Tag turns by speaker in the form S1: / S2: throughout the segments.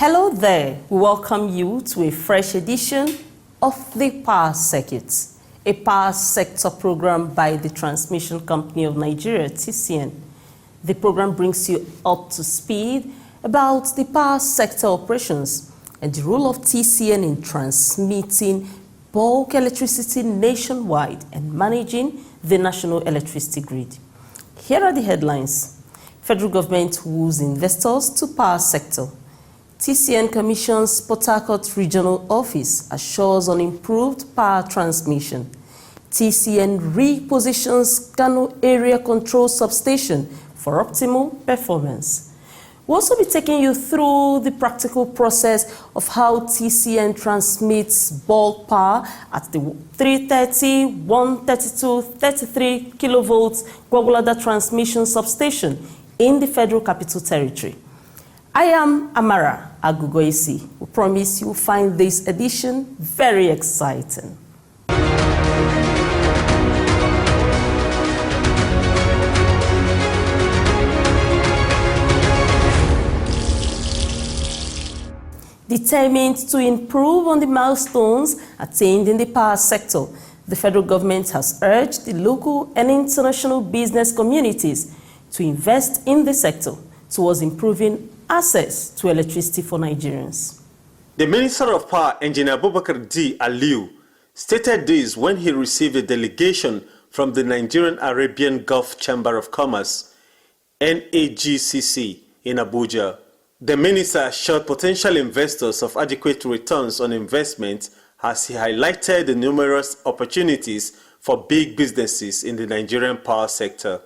S1: Hello there, we welcome you to a fresh edition of the Power Circuit, a power sector program by the Transmission Company of Nigeria, TCN. The program brings you up to speed about the power sector operations and the role of TCN in transmitting bulk electricity nationwide and managing the national electricity grid. Here are the headlines. Federal government woos investors to power sector. TCN commissions Port Harcourt Regional Office assures on improved power transmission. TCN repositions Kano Area Control Substation for optimal performance. We'll also be taking you through the practical process of how TCN transmits bulk power at the 330, 132, 33 kilovolts Gwagwalada transmission substation in the Federal Capital Territory. I am Amara Agugoisi. We promise you'll find this edition very exciting. Determined to improve on the milestones attained in the power sector, the federal government has urged the local and international business communities to invest in the sector towards improving access to electricity for Nigerians.
S2: The Minister of Power, Engineer Abubakar D. Aliu, stated this when he received a delegation from the Nigerian Arabian Gulf Chamber of Commerce, NAGCC, in Abuja. The minister assured potential investors of adequate returns on investment as he highlighted the numerous opportunities for big businesses in the Nigerian power sector.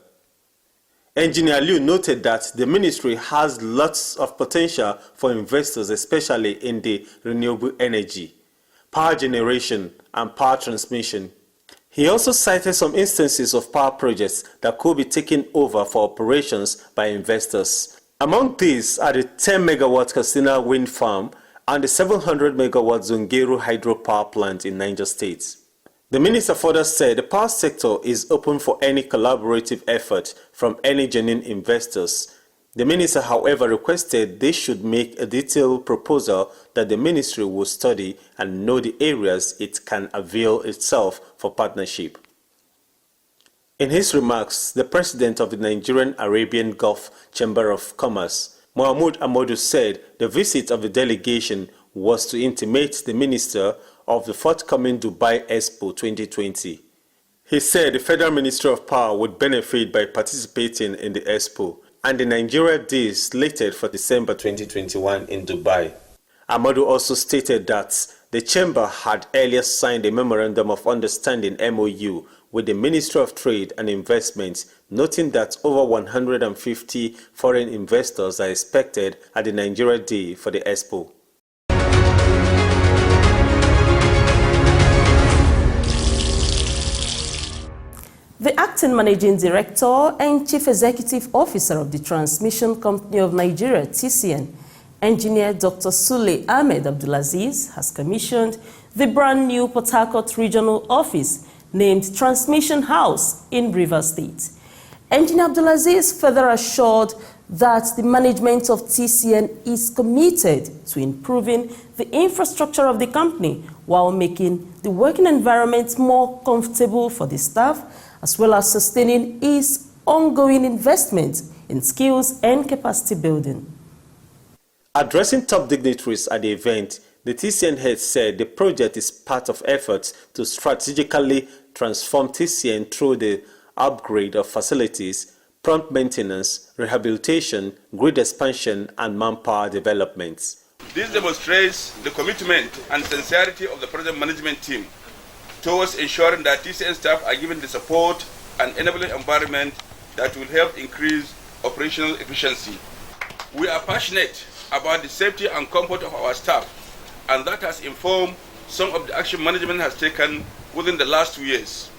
S2: Engineer Liu noted that the ministry has lots of potential for investors, especially in the renewable energy, power generation, and power transmission. He also cited some instances of power projects that could be taken over for operations by investors. Among these are the 10 megawatt Katsina wind farm and the 700 megawatt Zungeru hydropower plant in Niger State. The minister further said the power sector is open for any collaborative effort from any genuine investors. The minister, however, requested they should make a detailed proposal that the ministry will study and know the areas it can avail itself for partnership. In his remarks, the president of the Nigerian Arabian Gulf Chamber of Commerce, Mohamud Amodu, said the visit of the delegation was to intimate the minister of the forthcoming Dubai Expo 2020. He said the Federal Ministry of Power would benefit by participating in the Expo and the Nigeria Day is slated for December 2021 in Dubai. Amodu also stated that the chamber had earlier signed a Memorandum of Understanding MOU with the Ministry of Trade and Investment, noting that over 150 foreign investors are expected at the Nigeria Day for the Expo.
S1: The Acting Managing Director and Chief Executive Officer of the Transmission Company of Nigeria, TCN, Engineer Dr. Sule Ahmed Abdulaziz, has commissioned the brand new Port Harcourt Regional Office named Transmission House in Rivers State. Engineer Abdulaziz further assured that the management of TCN is committed to improving the infrastructure of the company while making the working environment more comfortable for the staff, as well as sustaining its ongoing investment in skills and capacity building.
S2: Addressing top dignitaries at the event, the TCN head said the project is part of efforts to strategically transform TCN through the upgrade of facilities, prompt maintenance, rehabilitation, grid expansion, and manpower developments.
S3: This demonstrates the commitment and sincerity of the project management team towards ensuring that TCN staff are given the support and enabling environment that will help increase operational efficiency. We are passionate about the safety and comfort of our staff, and that has informed some of the action management has taken within the last 2 years.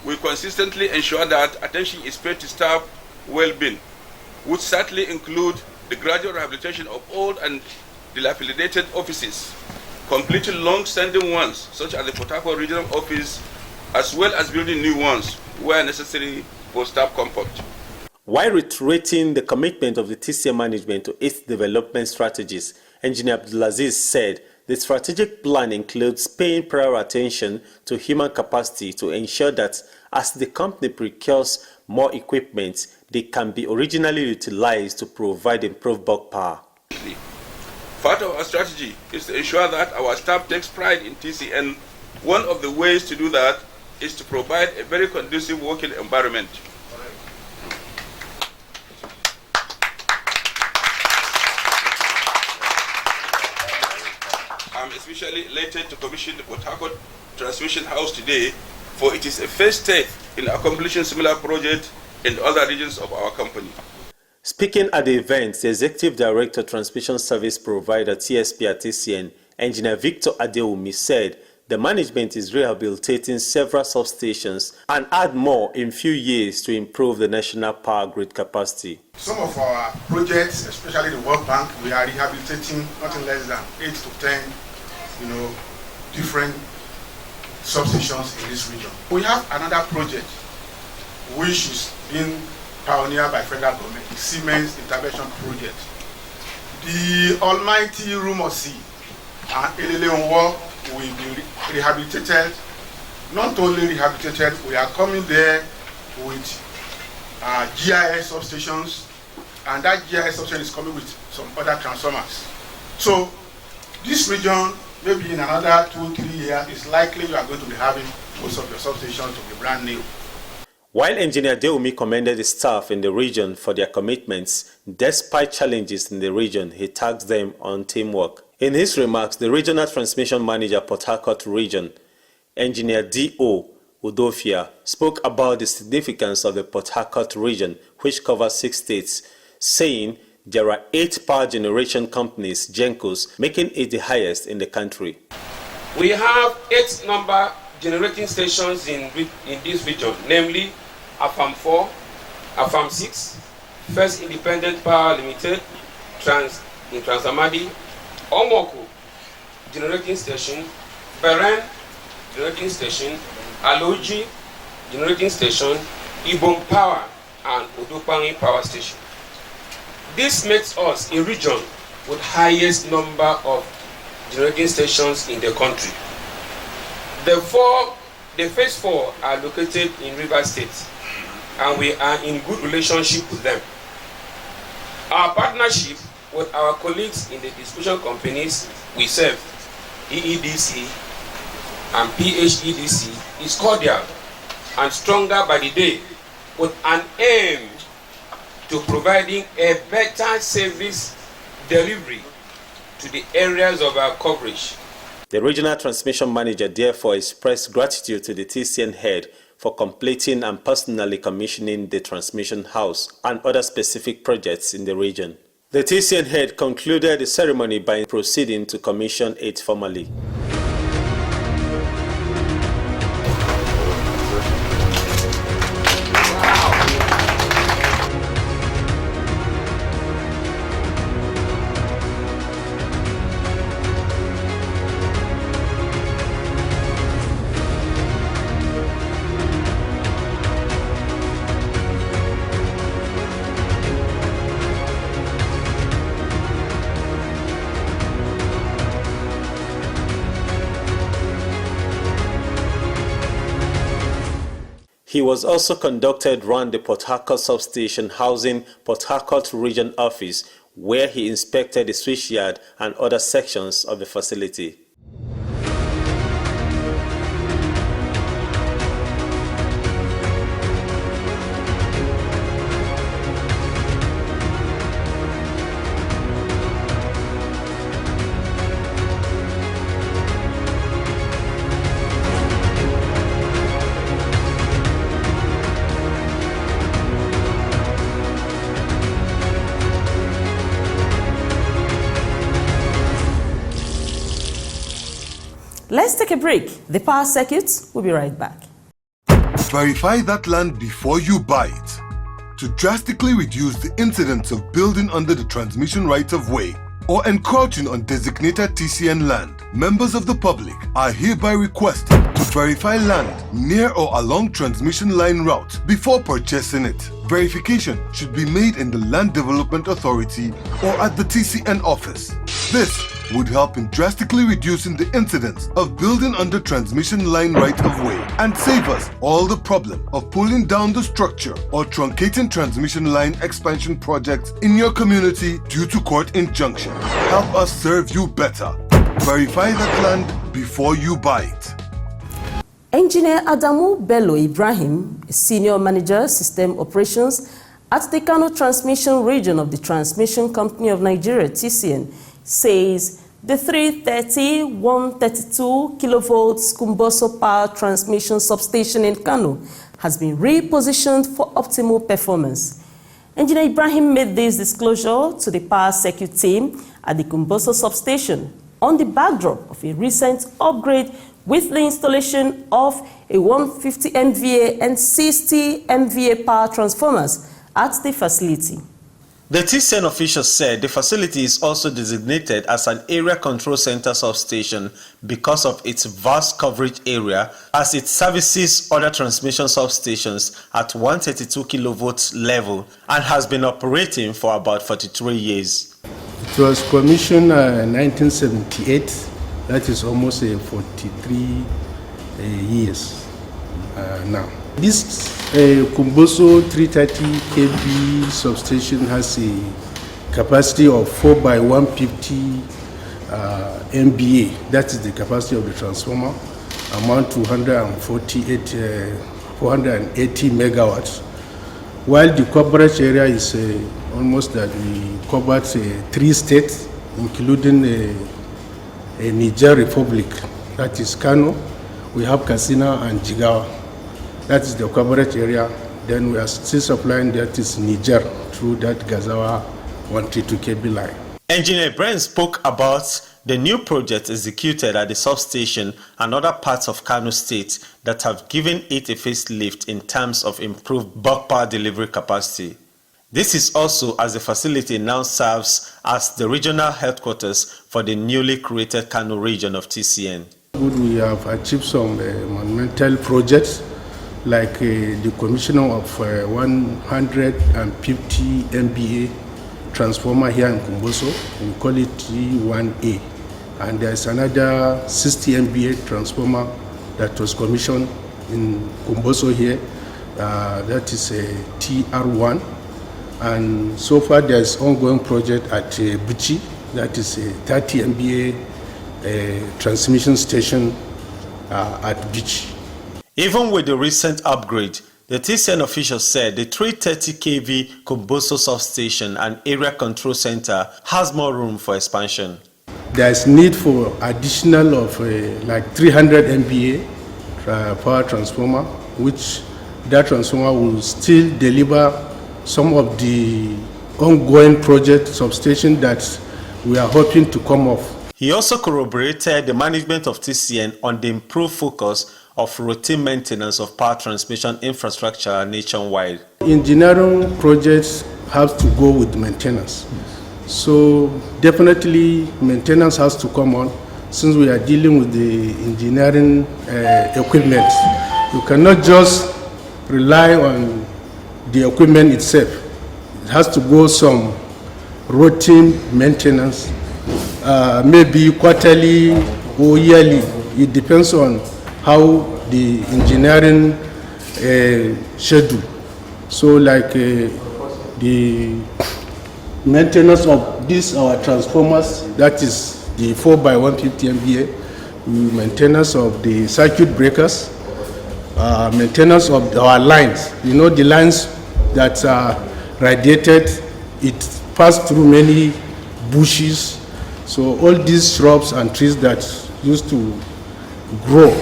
S3: We consistently ensure that attention is paid to staff well-being, which certainly include the gradual rehabilitation of old and dilapidated offices, completing long-standing ones such as the Port Harcourt Regional Office, as well as building new ones where necessary for staff comfort.
S2: While reiterating the commitment of the TCN management to its development strategies, Engineer Abdulaziz said the strategic plan includes paying prior attention to human capacity to ensure that as the company procures more equipment, they can be originally utilized to provide improved bulk power.
S3: Part of our strategy is to ensure that our staff takes pride in TCN. One of the ways to do that is to provide a very conducive working environment. I'm especially elated to commission the Port Harcourt Transmission House today, for it is a first step in accomplishing similar projects in other regions of our company.
S2: Speaking at the event, the Executive Director Transmission Service Provider TSP at TCN, Engineer Victor Adeumi, said the management is rehabilitating several substations and add more in few years to improve the national power grid capacity.
S4: Some of our projects, especially the World Bank, we are rehabilitating nothing less than 8 to 10, different substations in this region. We have another project which is being pioneered by federal government, the Siemens Intervention Project. The almighty Rumosi and Eleleonwo will be rehabilitated. Not only rehabilitated, we are coming there with GIS substations, and that GIS substation is coming with some other transformers. So this region, maybe in another 2-3 years, is likely you are going to be having most of your substations to be brand new.
S2: While Engineer Deumi commended the staff in the region for their commitments, despite challenges in the region, he tagged them on teamwork. In his remarks, the Regional Transmission Manager, Port Harcourt Region, Engineer D.O. Udofia, spoke about the significance of the Port Harcourt region, which covers 6 states, saying there are 8 power generation companies, GENCOs, making it the highest in the country.
S5: We have 8 number generating stations in this region, namely AFAM 4, AFAM 6, First Independent Power Limited, in Transamadi, Omoko generating station, Beren generating station, Aloji generating station, Ibom Power, and Odopangi Power Station. This makes us a region with highest number of generating stations in the country. The first 4 are located in River State, and we are in good relationship with them. Our partnership with our colleagues in the distribution companies we serve, EEDC and PHEDC, is cordial and stronger by the day, with an aim to providing a better service delivery to the areas of our coverage.
S2: The Regional Transmission Manager therefore expressed gratitude to the TCN head for completing and personally commissioning the transmission house and other specific projects in the region. The TCN head concluded the ceremony by proceeding to commission it formally. He was also conducted round the Port Harcourt substation housing Port Harcourt Region Office, where he inspected the switchyard and other sections of the facility.
S1: Let's take a break. The power circuits will be right back.
S6: Verify that land before you buy it. To drastically reduce the incidence of building under the transmission right-of-way or encroaching on designated TCN land, members of the public are hereby requested to verify land near or along transmission line route before purchasing it. Verification should be made in the Land Development Authority or at the TCN office. This would help in drastically reducing the incidence of building under transmission line right-of-way and save us all the problem of pulling down the structure or truncating transmission line expansion projects in your community due to court injunction. Help us serve you better. Verify that land before you buy it.
S1: Engineer Adamu Bello Ibrahim, a senior manager, system operations at the Kano Transmission Region of the Transmission Company of Nigeria, TCN, says the 330-132 kilovolts Kumboso Power Transmission Substation in Kano has been repositioned for optimal performance. Engineer Ibrahim made this disclosure to the Power Circuit team at the Kumboso Substation on the backdrop of a recent upgrade with the installation of a 150 MVA and 60 MVA power transformers at the facility.
S2: The TCN official said the facility is also designated as an area control center substation because of its vast coverage area, as it services other transmission substations at 132 kilovolts level and has been operating for about 43 years.
S7: It was commissioned in 1978. That is almost 43 years now. This Kumboso 330 kV substation has a capacity of 4 by 150 MVA. That is the capacity of the transformer, amount to 480 megawatts. While the coverage area is almost that we covered 3 states, including Niger Republic, that is Kano, we have Katsina and Jigawa. That is the coverage area. Then we are still supplying that is Niger through that Gazawa 132 kV line.
S2: Engineer Brent spoke about the new projects executed at the substation and other parts of Kano State that have given it a facelift in terms of improved bulk power delivery capacity. This is also as the facility now serves as the regional headquarters for the newly created Kano region of TCN.
S7: We have achieved some monumental projects like the commissioning of 150 MVA transformer here in Kumboso. We call it T1A. And there's another 60 MVA transformer that was commissioned in Kumboso here. That is a TR1. And so far there's ongoing project at Bichi, that is a 30 MVA transmission station at Bichi.
S2: Even with the recent upgrade, the TCN official said the 330 kV Kumboso substation and area control center has more room for expansion.
S7: There is need for additional of like 300 MVA power transformer, which that transformer will still deliver some of the ongoing project substation that we are hoping to come off.
S2: He also corroborated the management of TCN on the improved focus of routine maintenance of power transmission infrastructure nationwide.
S7: Engineering projects have to go with maintenance. So definitely maintenance has to come on since we are dealing with the engineering equipment. You cannot just rely on the equipment itself. It has to go some routine maintenance, maybe quarterly or yearly. It depends on how the engineering schedule. So like the maintenance of these our transformers, that is the 4 by 150 MVA, maintenance of the circuit breakers, maintenance of our lines. You know, the lines that are radiated, it passed through many bushes. So all these shrubs and trees that used to grow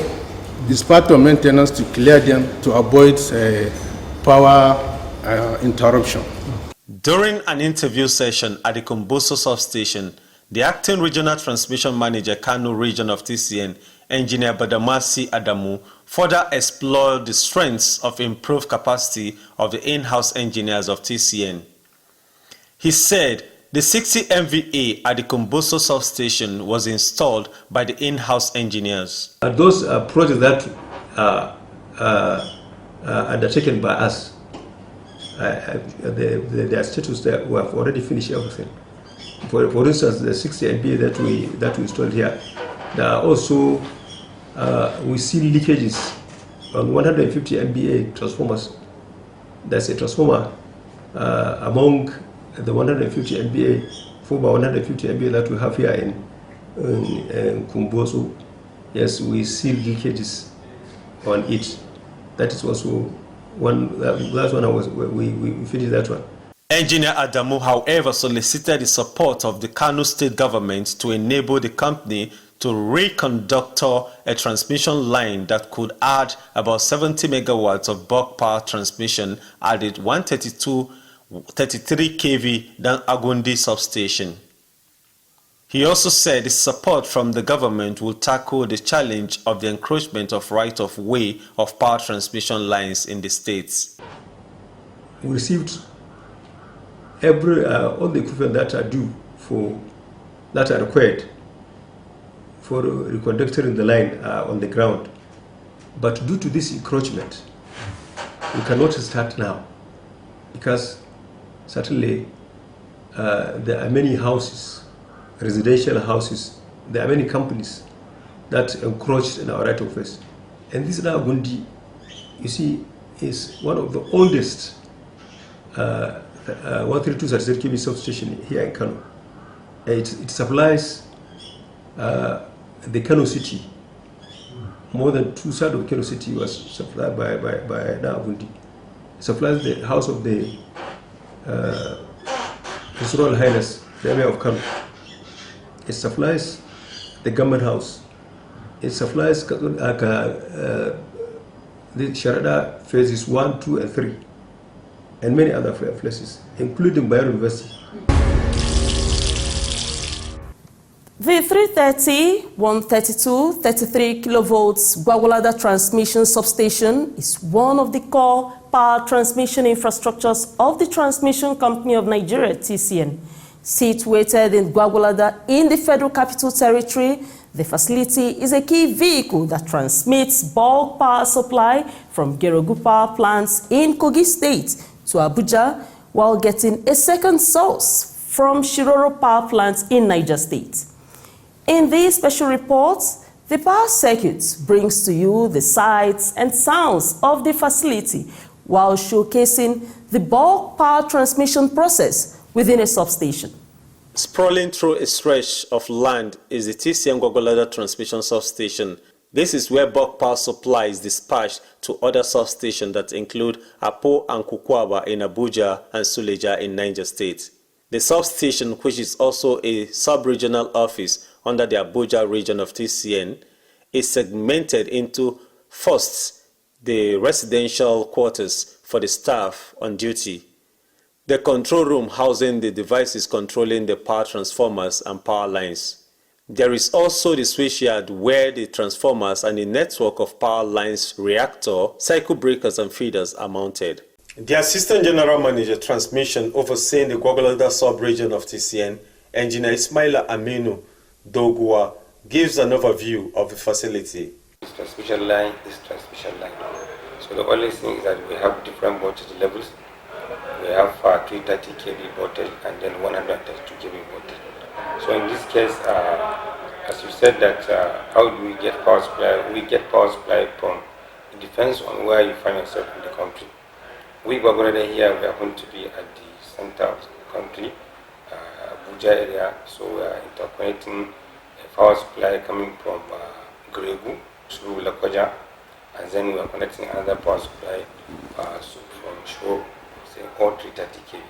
S7: is part of maintenance to clear them to avoid power interruption.
S2: During an interview session at the Kumboso substation, the acting regional transmission manager, Kano region of TCN, Engineer Badamasi Adamu, further explored the strengths of improved capacity of the in-house engineers of TCN. He said the 60 MVA at the Kumboso substation was installed by the in-house engineers.
S8: Those projects that are undertaken by us, their status there, we have already finished everything. for instance, the 60 MVA that we installed here, there are also we see leakages on 150 MVA transformers. There's a transformer among the 150 MVA, 4x150 MVA that we have here in Kumboso. Yes, we see leakages on it. That is also one. That's one we finished that one.
S2: Engineer Adamu, however, solicited the support of the Kano state government to enable the company to reconductor a transmission line that could add about 70 megawatts of bulk power transmission at the 33 kV Dan Agundi substation. He also said the support from the government will tackle the challenge of the encroachment of right-of-way of power transmission lines in the states.
S8: We received all the equipment that are due that are required for reconductoring the line on the ground. But due to this encroachment, we cannot start now because certainly there are many houses, residential houses, there are many companies that encroached in our right of way. And this Agundi, you see, is one of the oldest 132 kV substation here in Kano. It supplies the Kano city. More than 2/3 of Kano city was supplied by Agundi. It supplies the house of the His Royal Highness, the Emir of Kano. It supplies the government house. It supplies the Sharada phases 1, 2, and 3, and many other places, including Bayero University.
S1: The 330, 132, 33 kilovolts Gwagwalada transmission substation is one of the core power transmission infrastructures of the Transmission Company of Nigeria, TCN. Situated in Gwagwalada in the Federal Capital Territory, the facility is a key vehicle that transmits bulk power supply from Gerogu power plants in Kogi State to Abuja, while getting a second source from Shiroro power plants in Niger State. In this special report, the Power Circuit brings to you the sights and sounds of the facility while showcasing the bulk power transmission process within a substation.
S2: Sprawling through a stretch of land is the TCN Gwagwalada transmission substation. This is where bulk power supply is dispatched to other substations that include Apo and Kukwaba in Abuja and Suleja in Niger State. The substation, which is also a sub-regional office under the Abuja region of TCN, is segmented into, first, the residential quarters for the staff on duty, the control room housing the devices controlling the power transformers and power lines. There is also the switchyard where the transformers and the network of power lines, reactor, cycle breakers and feeders are mounted. The Assistant General Manager Transmission overseeing the Gwagwalada sub-region of TCN, Engineer Ismaila Aminu Dogua, gives an overview of the facility.
S9: This transmission line is transmission line. So the only thing is that we have different voltage levels. We have 330 kV voltage and then 132 kV voltage. So in this case, as you said that how do we get power supply? We get power supply from, it depends on where you find yourself in the country. We Gwagwalada here, we are going to be at the center of the country, Abuja area, so we are interconnecting a power supply coming from Gregu through Lakoja, and then we are connecting another power supply from Shore, say all 330 kV.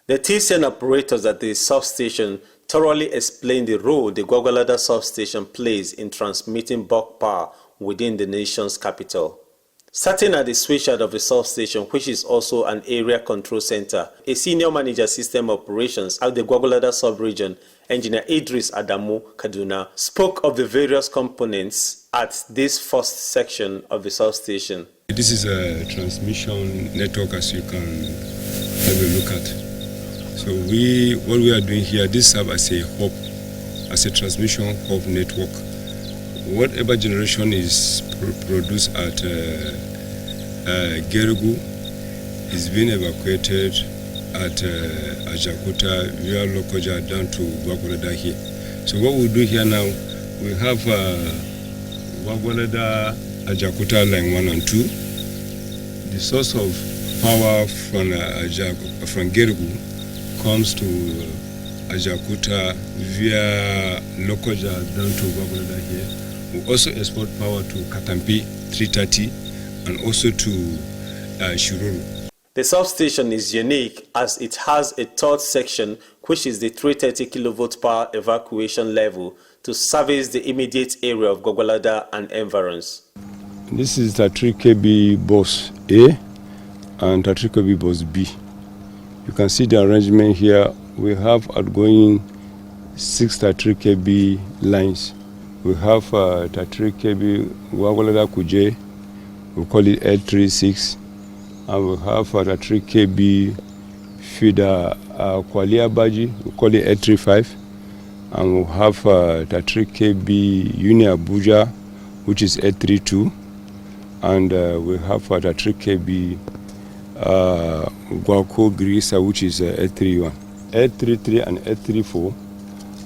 S2: The TCN operators at the substation thoroughly explained the role the Gwagwalada substation plays in transmitting bulk power within the nation's capital. Starting at the switchyard of the substation, which is also an area control center, a senior manager system operations at the Gwagwalada sub-region, Engineer IDRIS Adamu KADUNA, spoke of the various components at this first section of the substation.
S10: This is a transmission network, as you can have a look at. So what we are doing here, this serves as a hub, as a transmission hub network. Whatever generation is produced at Gerugu is being evacuated at Ajakuta via Lokoja down to Gwagwalada here. So what we'll do here now, we have Gwagwalada Ajakuta line 1 and 2. The source of power from Gerugu comes to Ajakuta via Lokoja down to Gwagwalada here. We also export power to Katampi 330 and also to Shiruru.
S2: The substation is unique as it has a third section, which is the 330 kilovolt power evacuation level to service the immediate area of Gwagwalada and environs.
S10: This is the 3 kV bus A and the 3 kV bus B. You can see the arrangement here. We have outgoing 6 3 kV lines. We have the 3 kV Gwagwalada Kuje, we call it L36, and we have the 3 kV feeder Kwalia Baji, we call it L35, and we have the 3 kV Uni Abuja, which is L32, and we have the 3 kV Gwako Grisa, which is L31. L33 and L34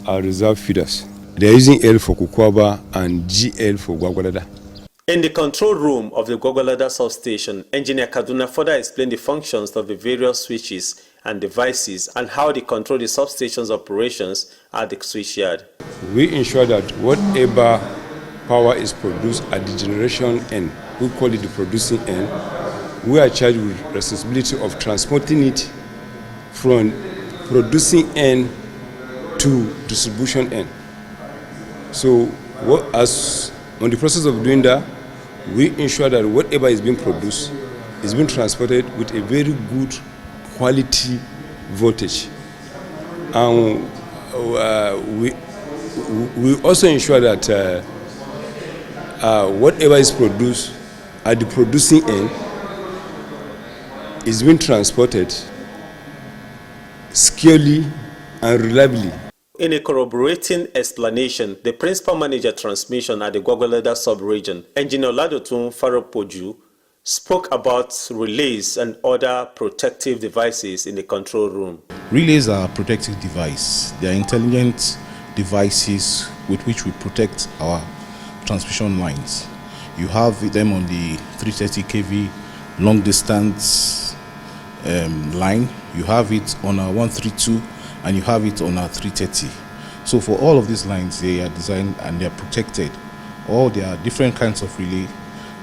S10: are reserve feeders. They are using L for Kukwaba and GL for Gwagwalada.
S2: In the control room of the Gwagwalada substation, Engineer KADUNA further explained the functions of the various switches and devices and how they control the substation's operations at the switchyard.
S10: We ensure that whatever power is produced at the generation end, we call it the producing end, we are charged with responsibility of transporting it from producing end to distribution end. So as on the process of doing that, we ensure that whatever is being produced is being transported with a very good quality voltage. And we also ensure that whatever is produced at the producing end is being transported securely and reliably.
S2: In a corroborating explanation, the principal manager transmission at the Gwagwalada sub-region, Engineer Ladotun Faropoju, spoke about relays and other protective devices in the control room.
S11: Relays are a protective device. They are intelligent devices with which we protect our transmission lines. You have them on the 330 kV long distance line. You have it on our 132 and you have it on our 330. So for all of these lines, they are designed and they are protected. All there are different kinds of relay.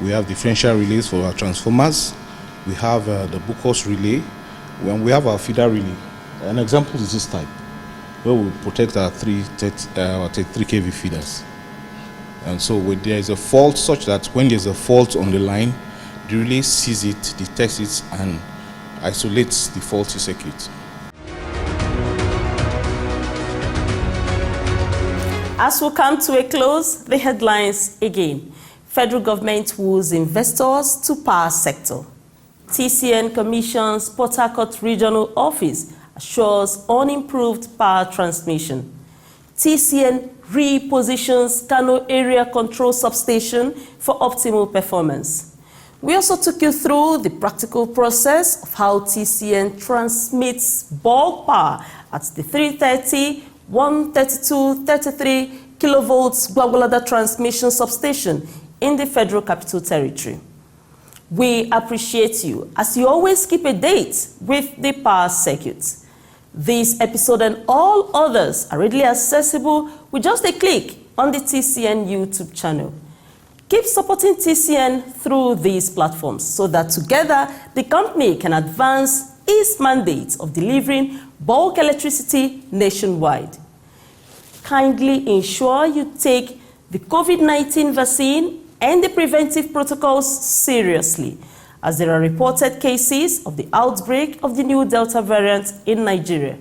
S11: We have differential relays for our transformers. We have the Bukos relay. When we have our feeder relay, an example is this type, where we protect our 3 kV feeders. And so when there is a fault such that when there's a fault on the line, the relay sees it, detects it, and isolates the faulty circuit.
S1: As we come to a close, the headlines again. Federal government woos investors to power sector. TCN commissions Port Harcourt Regional Office assures unimproved power transmission. TCN repositions Kano Area Control Substation for optimal performance. We also took you through the practical process of how TCN transmits bulk power at the 330, 132, 33 kilovolts Gwagwalada transmission substation in the Federal Capital Territory. We appreciate you as you always keep a date with the power circuit. This episode and all others are readily accessible with just a click on the TCN YouTube channel. Keep supporting TCN through these platforms so that together the company can advance its mandate of delivering bulk electricity nationwide. Kindly ensure you take the COVID-19 vaccine and the preventive protocols seriously, as there are reported cases of the outbreak of the new Delta variant in Nigeria.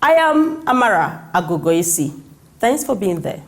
S1: I am Amara Agogoisi. Thanks for being there.